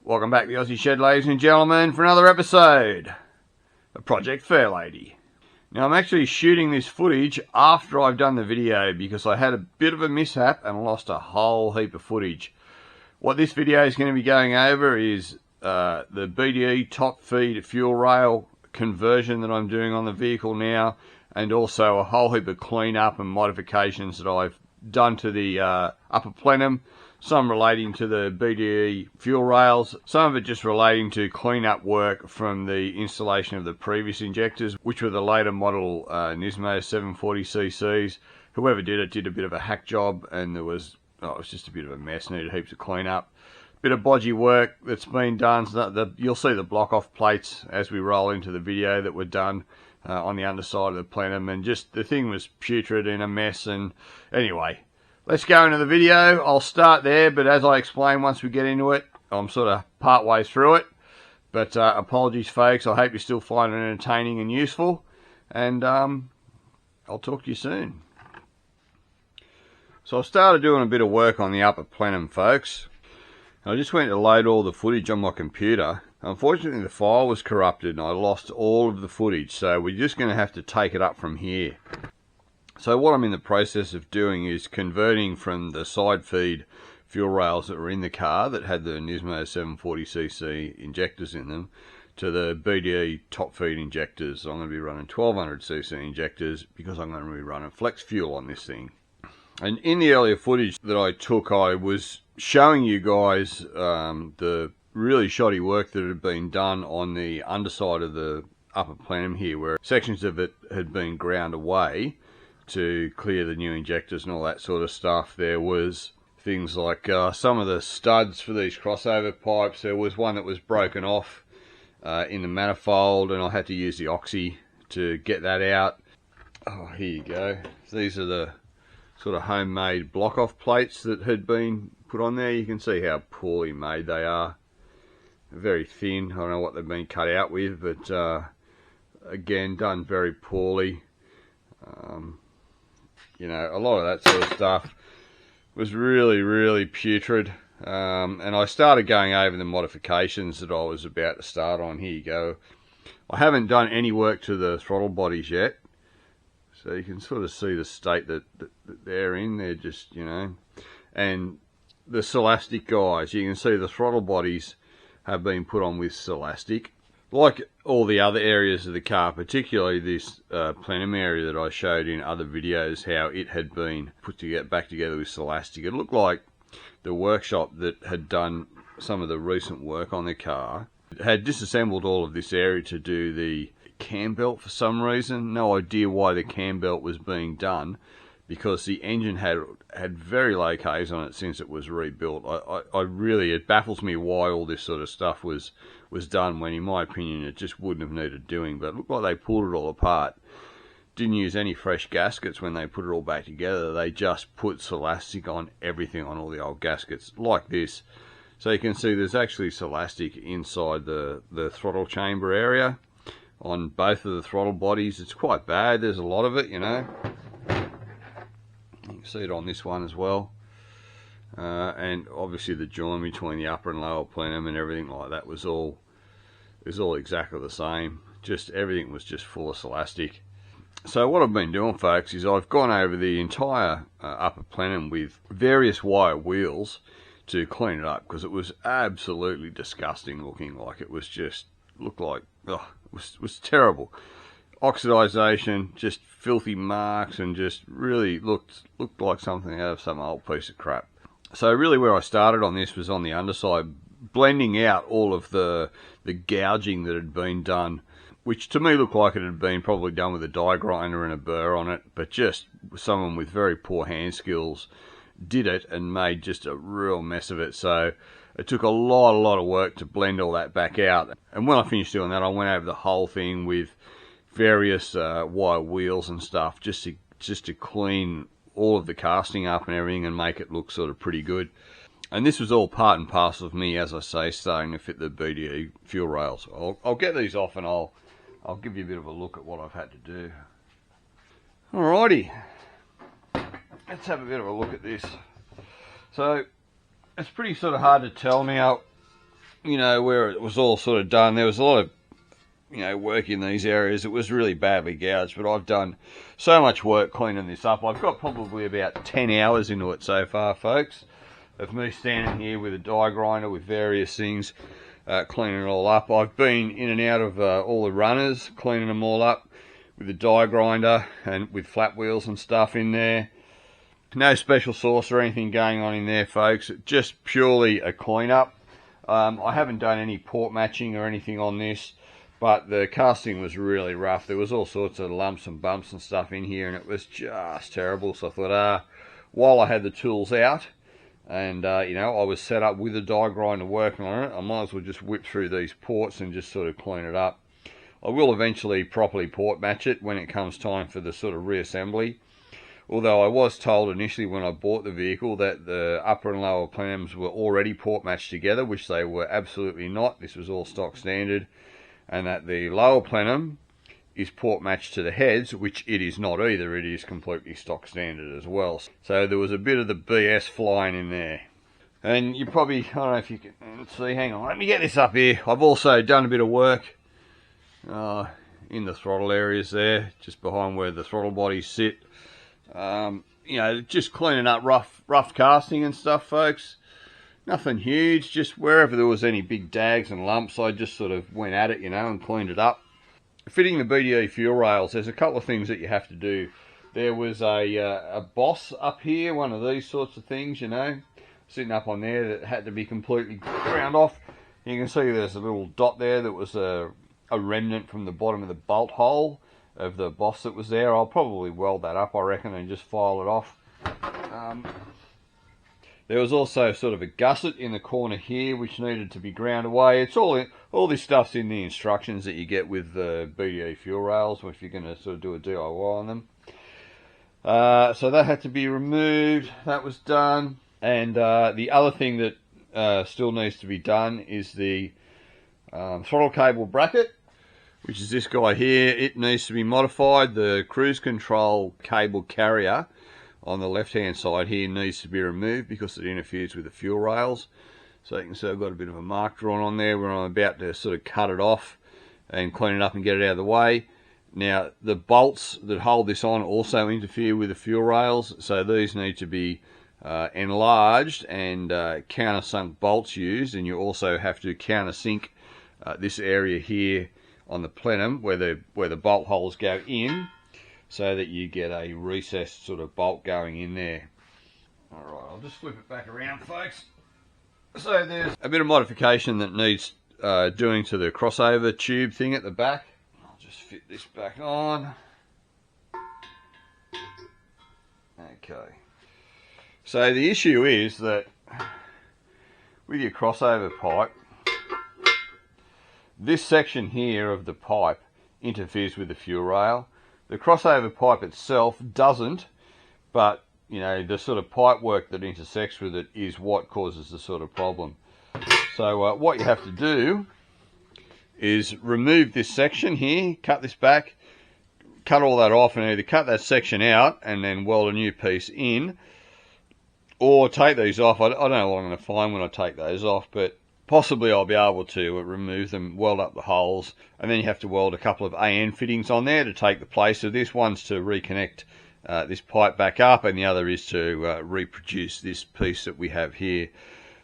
Welcome back to the Aussie Shed, ladies and gentlemen, for another episode of Project Fairlady. Now, I'm actually shooting this footage after I've done the video because I had a bit of a mishap and lost a whole heap of footage. What this video is going to be going over is the BDE Top Fuel Rail conversion that I'm doing on the vehicle now, and also a whole heap of cleanup and modifications that I've done to the upper plenum. Some relating to the BDE fuel rails, some of it just relating to cleanup work from the installation of the previous injectors, which were the later model Nissan Z32 300zx. Whoever did it did a bit of a hack job, and it was just a bit of a mess, needed heaps of cleanup. Bit of bodgy work that's been done. So you'll see the block off plates as we roll into the video that were done on the underside of the plenum, and just the thing was putrid and a mess. And anyway, let's go into the video. I'll start there, but as I explain once we get into it, I'm sort of part way through it. But apologies, folks. I hope you still find it entertaining and useful. And I'll talk to you soon. So I started doing a bit of work on the upper plenum, folks. I just went to load all the footage on my computer. Unfortunately, the file was corrupted and I lost all of the footage. So we're just going to have to take it up from here. So what I'm in the process of doing is converting from the side feed fuel rails that were in the car that had the Nissan Z32 injectors in them to the BDE top feed injectors. I'm going to be running 1200cc injectors because I'm going to be running flex fuel on this thing. And in the earlier footage that I took, I was showing you guys the really shoddy work that had been done on the underside of the upper plenum here, where sections of it had been ground away to clear the new injectors and all that sort of stuff. There was things like some of the studs for these crossover pipes. There was one that was broken off in the manifold, and I had to use the Aussie to get that out. Oh, here you go. These are the sort of homemade block off plates that had been put on there. You can see how poorly made they are. Very thin. I don't know what they've been cut out with, but again, done very poorly. You know, a lot of that sort of stuff was really putrid. And I started going over the modifications that I was about to start on. Here you go. I haven't done any work to the throttle bodies yet. So you can sort of see the state that they're in. They're just, you know. And the Celastic guys, you can see the throttle bodies have been put on with Celastic. Like all the other areas of the car, particularly this plenum area that I showed in other videos, how it had been put together, back together with Celastic. It looked like the workshop that had done some of the recent work on the car had disassembled all of this area to do the cam belt for some reason. No idea why the cam belt was being done, because the engine had very low Ks on it since it was rebuilt. It baffles me why all this sort of stuff was done, when in my opinion it just wouldn't have needed doing. But it looked like they pulled it all apart. Didn't use any fresh gaskets when they put it all back together. They just put Celastic on everything, on all the old gaskets like this. So you can see there's actually Celastic inside the throttle chamber area on both of the throttle bodies. It's quite bad. There's a lot of it, you know. You can see it on this one as well. And obviously the join between the upper and lower plenum and everything like that was all exactly the same. Just everything was just full of Celastic. So what I've been doing, folks, is I've gone over the entire upper plenum with various wire wheels to clean it up, because it was absolutely disgusting looking. Like, it was just looked like, it was terrible. Oxidization, just filthy marks, and just really looked like something out of some old piece of crap. So really where I started on this was on the underside, blending out all of the gouging that had been done, which to me looked like it had been probably done with a die grinder and a burr on it, but just someone with very poor hand skills did it and made just a real mess of it. So it took a lot of work to blend all that back out. And when I finished doing that, I went over the whole thing with various wire wheels and stuff, just to clean all of the casting up and everything and make it look sort of pretty good. And this was all part and parcel of me, as I say, starting to fit the BDE fuel rails. I'll get these off and I'll give you a bit of a look at what I've had to do. Alrighty, let's have a bit of a look at this. So it's pretty sort of hard to tell now you know, where it was all sort of done, there was a lot of, you know, work in these areas. It was really badly gouged, but I've done so much work cleaning this up. I've got probably about 10 hours into it so far, folks, of me standing here with a die grinder with various things, cleaning it all up. I've been in and out of all the runners, cleaning them all up with the die grinder and with flat wheels and stuff in there. No special sauce or anything going on in there, folks, just purely a clean-up. I haven't done any port matching or anything on this, but the casting was really rough. There was all sorts of lumps and bumps and stuff in here, and it was just terrible. So I thought, while I had the tools out, and you know, I was set up with a die grinder working on it, I might as well just whip through these ports and just sort of clean it up. I will eventually properly port match it when it comes time for the sort of reassembly. Although I was told initially when I bought the vehicle that the upper and lower plenums were already port matched together, which they were absolutely not. This was all stock standard. And that the lower plenum is port matched to the heads, which it is not either. It is completely stock standard as well. So there was a bit of the BS flying in there. And you probably, I don't know if you can see, hang on, let me get this up here. I've also done a bit of work in the throttle areas there, just behind where the throttle bodies sit. You know, just cleaning up rough casting and stuff, folks. Nothing huge, just wherever there was any big dags and lumps, I just sort of went at it, you know, and cleaned it up. Fitting the BDE fuel rails, there's a couple of things that you have to do. There was a boss up here, one of these sorts of things, you know, sitting up on there that had to be completely ground off. You can see there's a little dot there that was a remnant from the bottom of the bolt hole of the boss that was there. I'll probably weld that up, I reckon, and just file it off. There was also sort of a gusset in the corner here which needed to be ground away. It's all this stuff's in the instructions that you get with the BDE fuel rails if you're going to sort of do a DIY on them. So that had to be removed. That was done. And the other thing that still needs to be done is the throttle cable bracket, which is this guy here. It needs to be modified. The cruise control cable carrier on the left hand side here needs to be removed because it interferes with the fuel rails. So you can see I've got a bit of a mark drawn on there where I'm about to sort of cut it off and clean it up and get it out of the way. Now the bolts that hold this on also interfere with the fuel rails, so these need to be enlarged and countersunk bolts used, and you also have to countersink this area here on the plenum where the bolt holes go in, so that you get a recessed sort of bolt going in there. Alright, I'll just flip it back around, folks. So there's a bit of modification that needs doing to the crossover tube thing at the back. I'll just fit this back on. Okay. So the issue is that with your crossover pipe, this section here of the pipe interferes with the fuel rail. The crossover pipe itself doesn't, but you know, the sort of pipe work that intersects with it is what causes the sort of problem. So what you have to do is remove this section here, cut this back, cut all that off, and either cut that section out and then weld a new piece in, or take these off. I don't know what I'm going to find when I take those off, but possibly I'll be able to remove them, weld up the holes, and then you have to weld a couple of AN fittings on there to take the place of this. One's to reconnect this pipe back up, and the other is to reproduce this piece that we have here.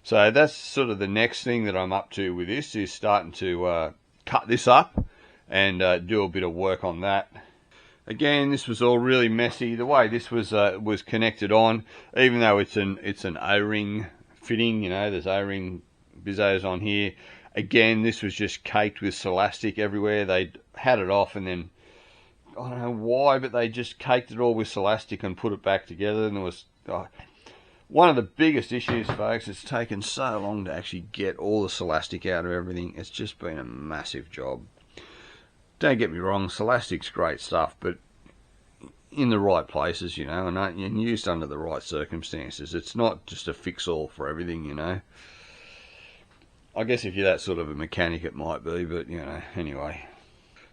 So that's sort of the next thing that I'm up to with this, is starting to cut this up and do a bit of work on that. Again, this was all really messy. The way this was connected on, even though it's an O-ring fitting, you know, there's O-ring bizzos on here. Again, this was just caked with Celastic everywhere. They had it off, and then I don't know why, but they just caked it all with Celastic and put it back together. And there was one of the biggest issues, folks. It's taken so long to actually get all the Celastic out of everything. It's just been a massive job. Don't get me wrong, Celastic's great stuff, but in the right places, you know, and used under the right circumstances. It's not just a fix-all for everything, you know. I guess if you're that sort of a mechanic it might be, but you know, anyway.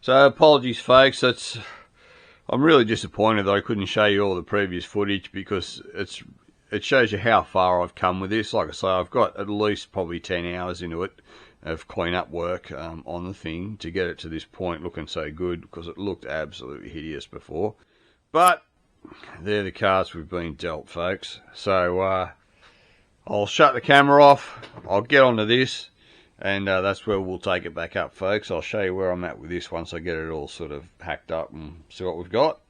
So apologies, folks. I'm really disappointed that I couldn't show you all the previous footage, because it shows you how far I've come with this. Like I say, I've got at least probably 10 hours into it of clean-up work on the thing to get it to this point looking so good, because it looked absolutely hideous before. But they're the cards we've been dealt, folks. So I'll shut the camera off, I'll get onto this, and that's where we'll take it back up, folks. I'll show you where I'm at with this once I get it all sort of hacked up and see what we've got.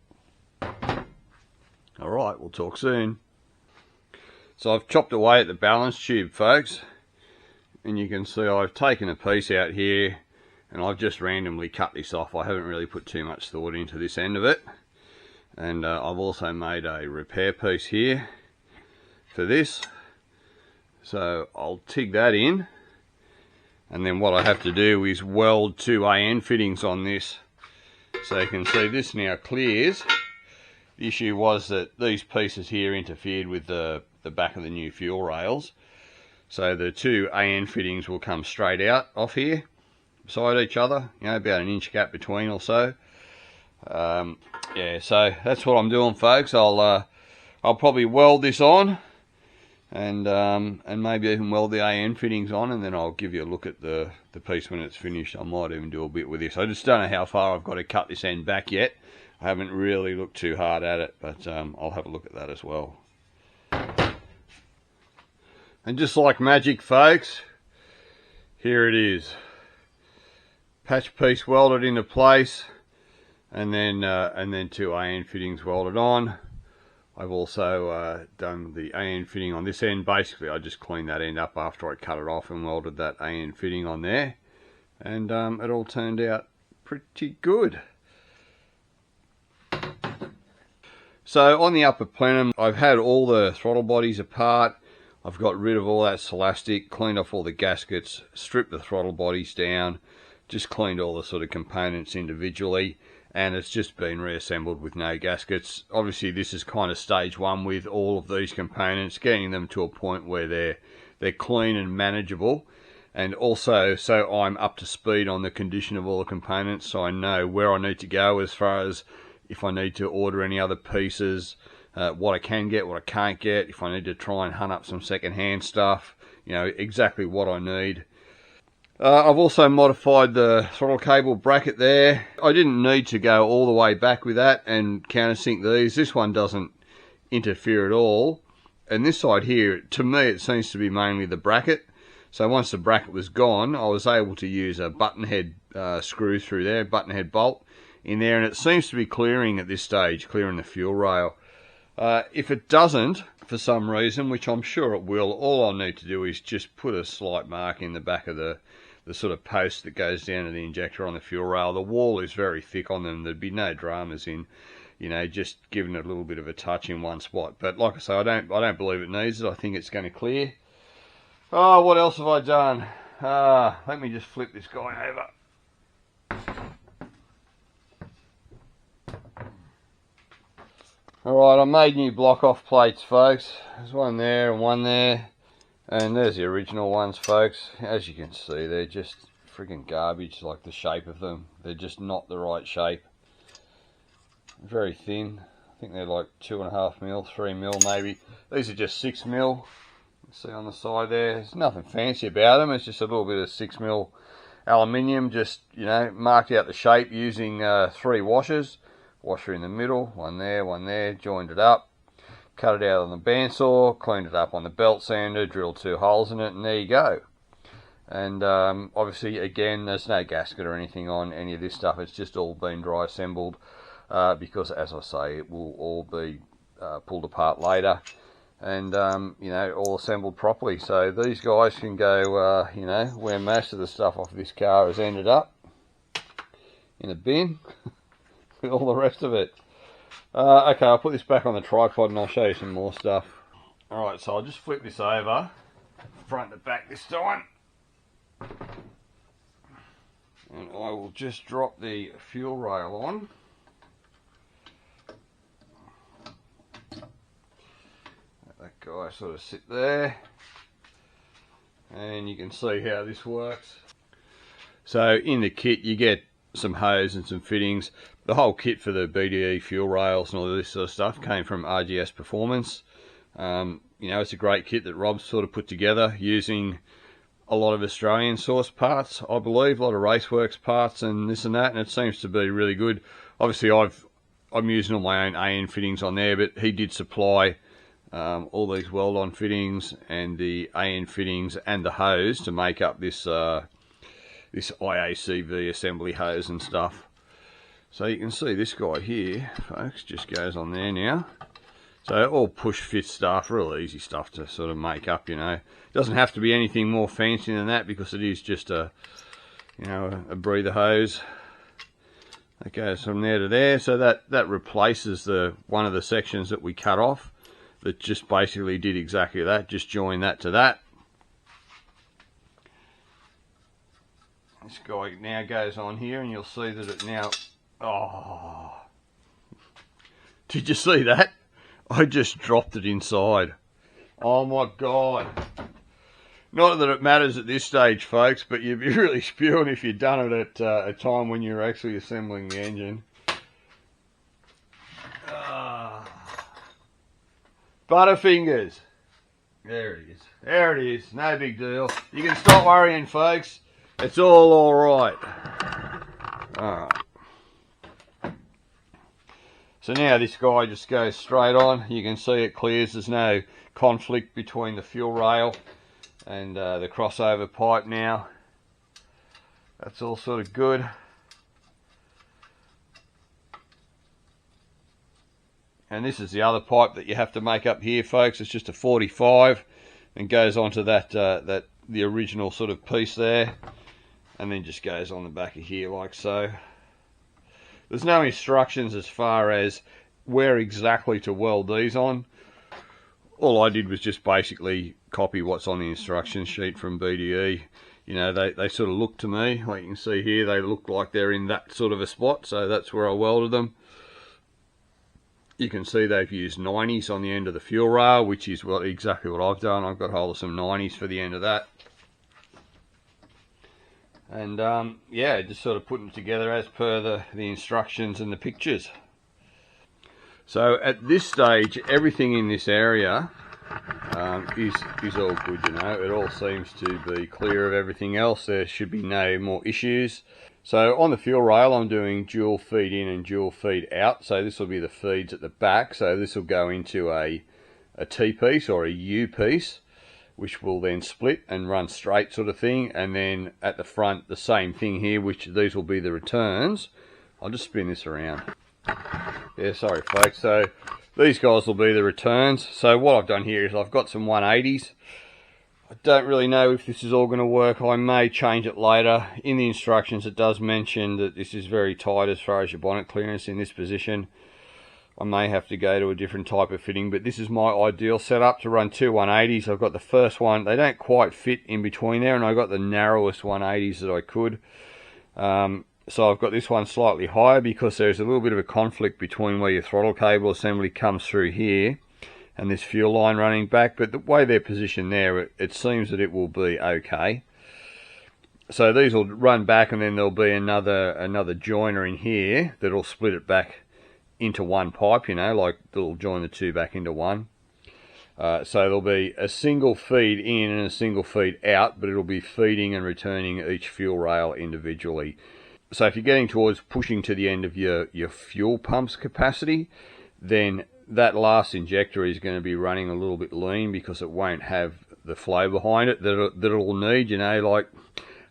Alright, we'll talk soon. So I've chopped away at the balance tube, folks, and you can see I've taken a piece out here and I've just randomly cut this off. I haven't really put too much thought into this end of it. And I've also made a repair piece here for this. So I'll TIG that in, and then what I have to do is weld 2 AN fittings on this. So you can see this now clears. The issue was that these pieces here interfered with the back of the new fuel rails. So the 2 AN fittings will come straight out off here, beside each other, you know, about an inch gap between or so. Yeah, so that's what I'm doing, folks. I'll probably weld this on, and maybe even weld the AN fittings on, and then I'll give you a look at the piece when it's finished. I might even do a bit with this. I just don't know how far I've got to cut this end back yet. I haven't really looked too hard at it, but I'll have a look at that as well. And just like magic, folks, here it is. Patch piece welded into place, and then 2 AN fittings welded on. I've also done the AN fitting on this end. Basically, I just cleaned that end up after I cut it off and welded that AN fitting on there, and it all turned out pretty good. So on the upper plenum, I've had all the throttle bodies apart. I've got rid of all that Celastic, cleaned off all the gaskets, stripped the throttle bodies down, just cleaned all the sort of components individually, and it's just been reassembled with no gaskets. Obviously this is kind of stage 1 with all of these components, getting them to a point where they're clean and manageable, and also so I'm up to speed on the condition of all the components, so I know where I need to go as far as if I need to order any other pieces, what I can get, what I can't get, if I need to try and hunt up some second-hand stuff, you know, exactly what I need. I've also modified the throttle cable bracket there. I didn't need to go all the way back with that and countersink these. This one doesn't interfere at all. And this side here, to me, it seems to be mainly the bracket. So once the bracket was gone, I was able to use a button head screw through there, button head bolt in there, and it seems to be clearing at this stage, clearing the fuel rail. If it doesn't, for some reason, which I'm sure it will, all I'll need to do is just put a slight mark in the back of the sort of post that goes down to the injector on the fuel rail. The wall is very thick on them. There'd be no dramas in, you know, just giving it a little bit of a touch in one spot. But like I say, I don't believe it needs it. I think it's going to clear. Oh, what else have I done? Let me just flip this guy over. Alright, I made new block off plates, folks. There's one there and one there. And there's the original ones, folks. As you can see, they're just freaking garbage, like the shape of them. They're just not the right shape. Very thin. I think they're like 2.5 mil, 3 mil maybe. These are just 6 mil. See on the side there. There's nothing fancy about them. It's just a little bit of 6 mil aluminium, just, you know, marked out the shape using 3 washers. Washer in the middle, one there, joined it up, cut it out on the bandsaw, cleaned it up on the belt sander, drilled 2 holes in it, and there you go. And obviously, again, there's no gasket or anything on any of this stuff. It's just all been dry assembled because, as I say, it will all be pulled apart later and, you know, all assembled properly. So these guys can go, you know, where most of the stuff off this car has ended up, in a bin. With all the rest of it. Okay, I'll put this back on the tripod and I'll show you some more stuff. Alright, so I'll just flip this over, front to back this time. And I will just drop the fuel rail on. Let that guy sort of sit there. And you can see how this works. So in the kit you get some hose and some fittings. The whole kit for the BDE fuel rails and all this sort of stuff came from RGS Performance. You you know, it's a great kit that Rob's sort of put together using a lot of Australian sourced parts, I believe, a lot of Raceworks parts and this and that, and it seems to be really good. Obviously, I'm using all my own AN fittings on there, but he did supply all these weld-on fittings and the AN fittings and the hose to make up this this IACV assembly hose and stuff. So you can see this guy here, folks, just goes on there now. So all push fit stuff, real easy stuff to sort of make up, you know. It doesn't have to be anything more fancy than that because it is just a, you know, a breather hose that goes from there to there. So that replaces one of the sections that we cut off that just basically did exactly that, just join that to that. This guy now goes on here and you'll see that it now, oh, did you see that? I just dropped it inside. Oh my God. Not that it matters at this stage, folks, but you'd be really spewing if you'd done it at a time when you're actually assembling the engine. Butterfingers. There it is. There it is. No big deal. You can stop worrying, folks. It's all right. Alright. So now this guy just goes straight on. You can see it clears. There's no conflict between the fuel rail and the crossover pipe now. That's all sort of good. And this is the other pipe that you have to make up here, folks. It's just a 45 and goes onto that the original sort of piece there, and then just goes on the back of here like so. There's no instructions as far as where exactly to weld these on. All I did was just basically copy what's on the instruction sheet from BDE. You know, they sort of look to me, like you can see here, they look like they're in that sort of a spot, so that's where I welded them. You can see they've used 90s on the end of the fuel rail, which is exactly what I've done. I've got hold of some 90s for the end of that. And yeah, just sort of putting it together as per the instructions and the pictures. So at this stage, everything in this area is all good, you know. It all seems to be clear of everything else. There should be no more issues. So on the fuel rail, I'm doing dual feed in and dual feed out. So this will be the feeds at the back. So this will go into a T-piece or a U-piece, which will then split and run straight sort of thing. And then at the front, the same thing here, which these will be the returns. I'll just spin this around. Yeah, sorry folks. So these guys will be the returns. So what I've done here is I've got some 180s. I don't really know if this is all going to work. I may change it later. In the instructions it does mention that this is very tight as far as your bonnet clearance in this position. I may have to go to a different type of fitting, but this is my ideal setup to run two 180s. I've got the first one, they don't quite fit in between there, and I got the narrowest 180s that I could. So I've got this one slightly higher because there's a little bit of a conflict between where your throttle cable assembly comes through here and this fuel line running back, but the way they're positioned there, it seems that it will be okay. So these will run back, and then there'll be another joiner in here that'll split it back into one pipe, you know, like it'll join the two back into one. So there'll be a single feed in and a single feed out, but it'll be feeding and returning each fuel rail individually. So if you're getting towards pushing to the end of your fuel pump's capacity, then that last injector is going to be running a little bit lean because it won't have the flow behind it that it'll need, you know. Like,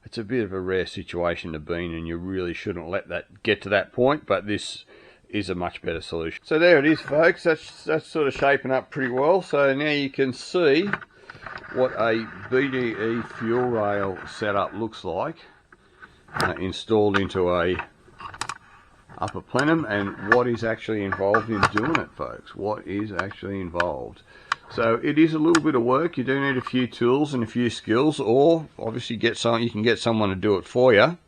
it's a bit of a rare situation to be in, and you really shouldn't let that get to that point, but this is a much better solution. So there it is, folks. That's sort of shaping up pretty well. So now you can see what a BDE fuel rail setup looks like installed into a upper plenum, and what is actually involved in doing it, folks. What is actually involved. So it is a little bit of work. You do need a few tools and a few skills, or obviously you can get someone to do it for you.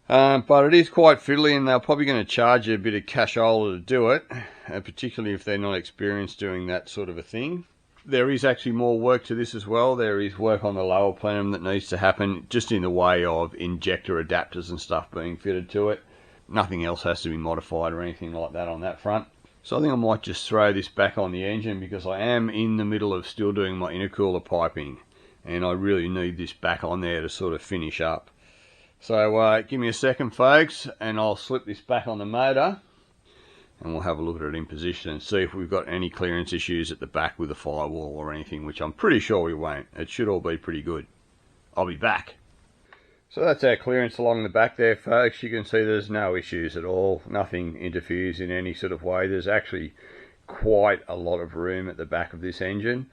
But it is quite fiddly, and they're probably going to charge you a bit of cashola to do it, particularly if they're not experienced doing that sort of a thing. There is actually more work to this as well. There is work on the lower plenum that needs to happen, just in the way of injector adapters and stuff being fitted to it. Nothing else has to be modified or anything like that on that front. So I think I might just throw this back on the engine, because I am in the middle of still doing my intercooler piping, and I really need this back on there to sort of finish up. So give me a second, folks, and I'll slip this back on the motor, and we'll have a look at it in position and see if we've got any clearance issues at the back with the firewall or anything, which I'm pretty sure we won't. It should all be pretty good. I'll be back. So that's our clearance along the back there, folks. You can see there's no issues at all. Nothing interferes in any sort of way. There's actually quite a lot of room at the back of this engine,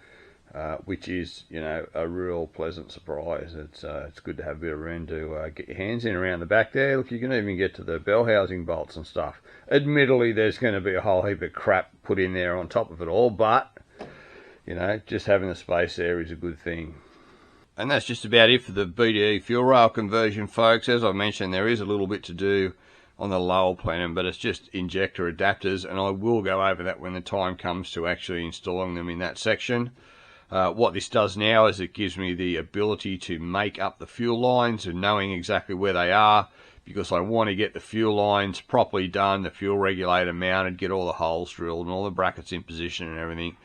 which is, you know, a real pleasant surprise. It's good to have a bit of room to get your hands in around the back there. Look, you can even get to the bell housing bolts and stuff. Admittedly, there's going to be a whole heap of crap put in there on top of it all, but, you know, just having the space there is a good thing. And that's just about it for the BDE fuel rail conversion, folks. As I mentioned, there is a little bit to do on the Lowell plenum, but it's just injector adapters, and I will go over that when the time comes to actually installing them in that section. What this does now is it gives me the ability to make up the fuel lines and knowing exactly where they are, because I want to get the fuel lines properly done, the fuel regulator mounted, get all the holes drilled and all the brackets in position and everything,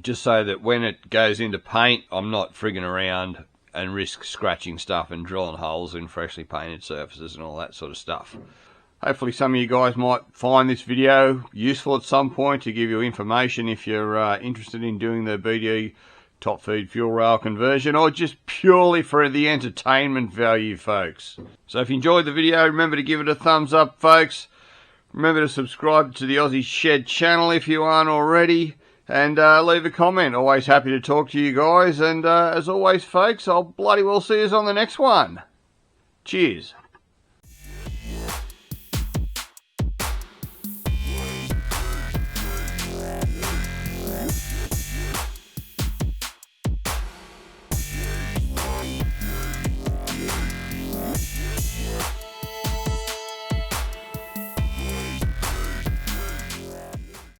just so that when it goes into paint, I'm not frigging around and risk scratching stuff and drilling holes in freshly painted surfaces and all that sort of stuff. Hopefully some of you guys might find this video useful at some point to give you information if you're interested in doing the BDE Top Fuel Rail conversion, or just purely for the entertainment value, folks. So if you enjoyed the video, remember to give it a thumbs up, folks. Remember to subscribe to the Aussie Shed channel if you aren't already. And leave a comment. Always happy to talk to you guys. And as always, folks, I'll bloody well see you on the next one. Cheers.